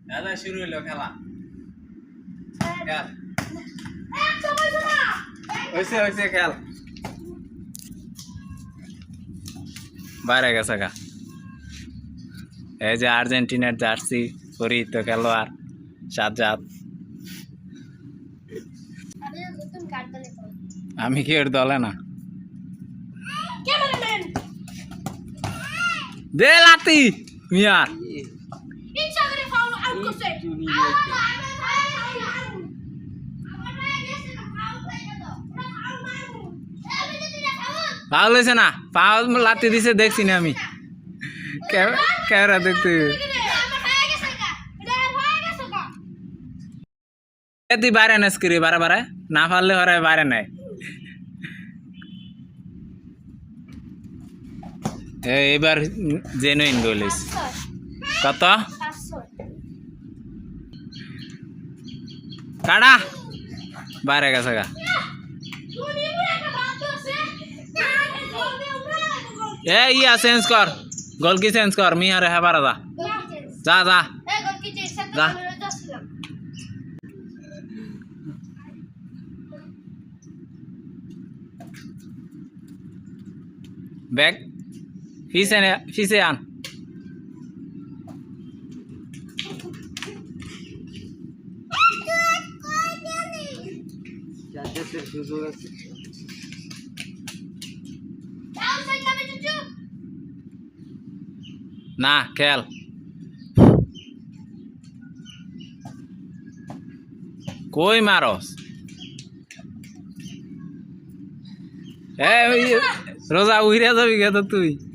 দাদা শুরু হইলো খেলা খেল হয়েছে খেল বাইরে গেছে গা এই যে আর্জেন্টিনার জার্সি পরিহিত খেলোয়াড় সাজ্জাদ আমি কি ওর দলে না দে লাতি মিয়ার ফাউল হয়েছে না ফাউল লাতি দিছে দেখছি না আমি ক্যামেরা দেখতে তুই বাইরে নাস করি বারে বারে না পারলে ঘরে বাইরে নাই এবার জেনুইন গোলিস কত কাড়া বাইরে গেছে গা এ ইয়া চেঞ্জ কর গোল কি চেঞ্জ কর মিয়া রে হেবার যা যা যা बैग फीसे आन ना खेल कोई मारोस रोजा उहिरा जाबी गे तो तुई